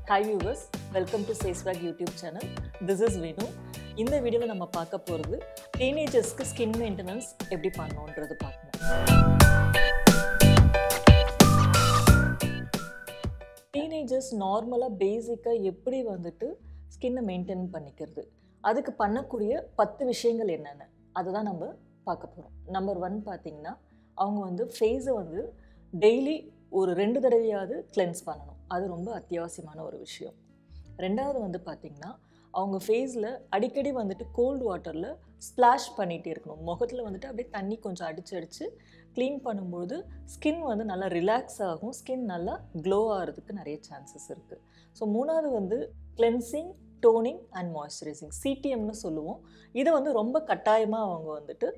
Hi viewers, welcome to SaysWag YouTube channel. This is Venu. இந்த வீடியோல நம்ம பார்க்க போறது டீனேஜர்ஸ்க்கு ஸ்கின் மெயின்டெனன்ஸ் எப்படி பண்ணனும்ன்றது பார்க்கணும். டீனேஜர்ஸ் நார்மலா பேசிக்கா எப்படி வந்துட்டு ஸ்கின்னை மெயின்டைன் பண்ணிக்கிறது அதுக்கு பண்ணக்கூடிய 10 விஷயங்கள் என்னென்ன அதை தான் நம்ம பார்க்க போறோம். நம்பர் 1 பார்த்தீங்கன்னா அவங்க வந்து ஃபேஸை வந்து டெய்லி ஒரு 2 தடவையாவது கிளென்ஸ் பண்ணணும். அது ரொம்ப அத்தியாவசியமான ஒரு விஷயம். ரெண்டாவது வந்து பார்த்திங்கன்னா அவங்க ஃபேஸில் அடிக்கடி வந்துட்டு கோல்டு வாட்டரில் ஸ்ப்ளாஷ் பண்ணிகிட்டே இருக்கணும். முகத்தில் வந்துட்டு அப்படியே தண்ணி கொஞ்சம் அடித்து க்ளீன் பண்ணும்போது ஸ்கின் வந்து நல்லா ரிலாக்ஸ் ஆகும், ஸ்கின் நல்லா க்ளோ ஆகிறதுக்கு நிறைய சான்சஸ் இருக்குது. ஸோ மூணாவது வந்து கிளென்சிங், டோனிங் அண்ட் மாய்ஸ்சரைசிங், சிடிஎம்னு சொல்லுவோம். இதை வந்து ரொம்ப கட்டாயமாக அவங்க வந்துட்டு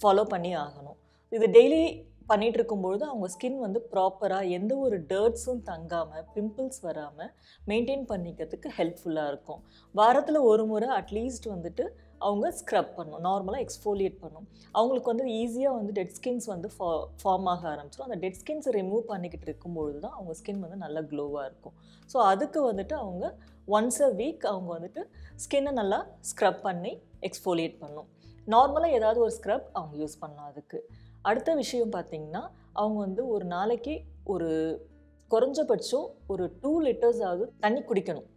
ஃபாலோ பண்ணி ஆகணும். இது டெய்லி பண்ணிகிட்டு இருக்கும்பொழுது அவங்க ஸ்கின் வந்து ப்ராப்பராக எந்த ஒரு டர்ட்ஸும் தங்காமல் பிம்பிள்ஸ் வராமல் மெயின்டைன் பண்ணிக்கிறதுக்கு ஹெல்ப்ஃபுல்லாக இருக்கும். வாரத்தில் ஒரு முறை அட்லீஸ்ட் வந்துட்டு அவங்க ஸ்க்ரப் பண்ணணும், நார்மலாக எக்ஸ்ஃபோலியேட் பண்ணணும். அவங்களுக்கு வந்து ஈஸியாக வந்து டெட் ஸ்கின்ஸ் வந்து ஃபார்ம் ஆக ஆரம்பிச்சிடும். அந்த டெட் ஸ்கின்ஸை ரிமூவ் பண்ணிக்கிட்டு இருக்கும்பொழுது தான் அவங்க ஸ்கின் வந்து நல்லா க்ளோவாக இருக்கும். ஸோ அதுக்கு வந்துட்டு அவங்க ஒன்ஸ் அ வீக் அவங்க வந்துட்டு ஸ்கின்னை நல்லா ஸ்க்ரப் பண்ணி எக்ஸ்ஃபோலியேட் பண்ணணும். நார்மலாக ஏதாவது ஒரு ஸ்க்ரப் அவங்க யூஸ் பண்ணலாம். அதுக்கு அடுத்த விஷயம் பார்த்திங்கன்னா அவங்க வந்து ஒரு நாளைக்கு ஒரு குறைஞ்சபட்சம் ஒரு 2 லிட்டர்ஸ் ஆகுது தண்ணி குடிக்கணும்.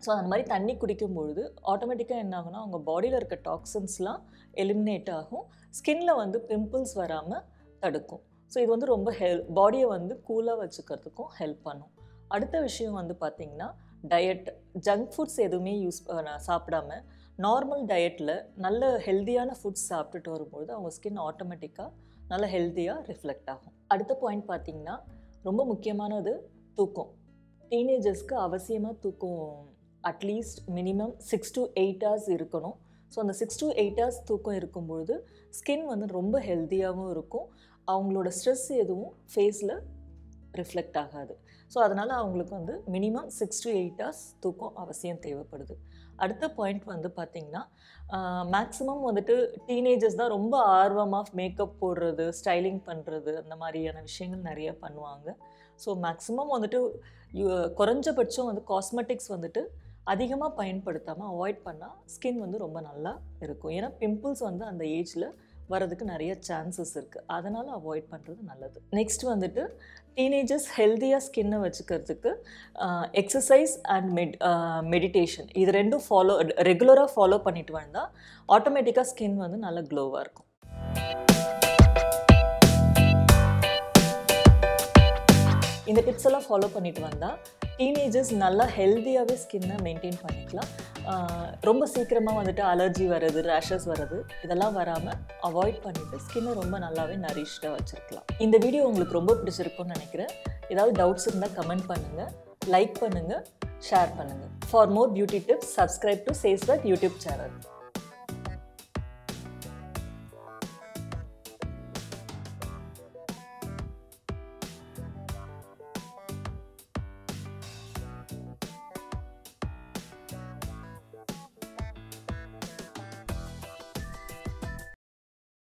ஸோ அந்த மாதிரி தண்ணி குடிக்கும்பொழுது ஆட்டோமேட்டிக்காக என்ன ஆகும்னா அவங்க பாடியில் இருக்க டாக்ஸின்ஸ்லாம் எலிமினேட் ஆகும், ஸ்கின்ல வந்து பிம்பிள்ஸ் வராமல் தடுக்கும். ஸோ இது வந்து ரொம்ப பாடியை வந்து கூலாக வச்சுக்கிறதுக்கும் ஹெல்ப் பண்ணும். அடுத்த விஷயம் வந்து பார்த்திங்கன்னா டயட். ஜங்க் ஃபுட்ஸ் எதுவுமே சாப்பிடாம நார்மல் டயட்டில் நல்ல ஹெல்த்தியான ஃபுட்ஸ் சாப்பிட்டுட்டு வரும்பொழுது அவங்க ஸ்கின் ஆட்டோமேட்டிக்காக நல்ல ஹெல்த்தியாக ரிஃப்ளெக்ட் ஆகும். அடுத்த பாயிண்ட் பார்த்திங்கன்னா ரொம்ப முக்கியமானது தூக்கம். டீனேஜர்ஸ்க்கு அவசியமாக தூக்கம் அட்லீஸ்ட் மினிமம் 6 to 8 hours இருக்கணும். ஸோ அந்த 6 to 8 hours தூக்கம் இருக்கும்பொழுது ஸ்கின் வந்து ரொம்ப ஹெல்த்தியாகவும் இருக்கும், அவங்களோட ஸ்ட்ரெஸ் எதுவும் ஃபேஸில் ரிஃப்ளெக்ட் ஆகாது. ஸோ அதனால் அவங்களுக்கு வந்து மினிமம் 6 to 8 hours தூக்கம் அவசியம் தேவைப்படுது. அடுத்த பாயிண்ட் வந்து பார்த்திங்கன்னா மேக்ஸிமம் வந்துட்டு டீனேஜர்ஸ் தான் ரொம்ப ஆர்வமாக மேக்கப் போடுறது, ஸ்டைலிங் பண்ணுறது, அந்த மாதிரியான விஷயங்கள் நிறைய பண்ணுவாங்க. ஸோ மேக்ஸிமம் வந்துட்டு குறைஞ்சபட்சம் வந்து காஸ்மெட்டிக்ஸ் வந்துட்டு அதிகமாக பயன்படுத்தாமல் அவாய்ட் பண்ணால் ஸ்கின் வந்து ரொம்ப நல்லா இருக்கும். ஏன்னா பிம்பிள்ஸ் வந்து அந்த ஏஜில் வரதுக்கு நிறைய சான்சஸ் இருக்குது, அதனால் அவாய்ட் பண்ணுறது நல்லது. நெக்ஸ்ட் வந்துட்டு டீனேஜர்ஸ் ஹெல்த்தியாக ஸ்கின்னை வச்சுக்கிறதுக்கு எக்ஸசைஸ் அண்ட் மெடிடேஷன் இது ரெண்டும் ரெகுலராக ஃபாலோ பண்ணிட்டு வந்தால் ஆட்டோமேட்டிக்காக ஸ்கின் வந்து நல்லா க்ளோவாக இருக்கும். இந்த டிப்ஸ் எல்லாம் ஃபாலோ பண்ணிட்டு வந்தால் டீனேஜர்ஸ் நல்லா ஹெல்த்தியாகவே ஸ்கின்னை மெயின்டைன் பண்ணிக்கலாம். ரொம்ப சீக்கிரமாக வந்துட்டு அலர்ஜி வர்றது, ரேஷஸ் வர்றது இதெல்லாம் வராமல் அவாய்ட் பண்ணிவிட்டு ஸ்கின்னை ரொம்ப நல்லாவே நரிஷ்டாக வச்சுருக்கலாம். இந்த வீடியோ உங்களுக்கு ரொம்ப பிடிச்சிருக்கும்னு நினைக்கிறேன். ஏதாவது டவுட்ஸ் இருந்தால் கமெண்ட் பண்ணுங்கள், லைக் பண்ணுங்கள், ஷேர் பண்ணுங்கள். For more beauty tips subscribe to SaysWag YouTube channel.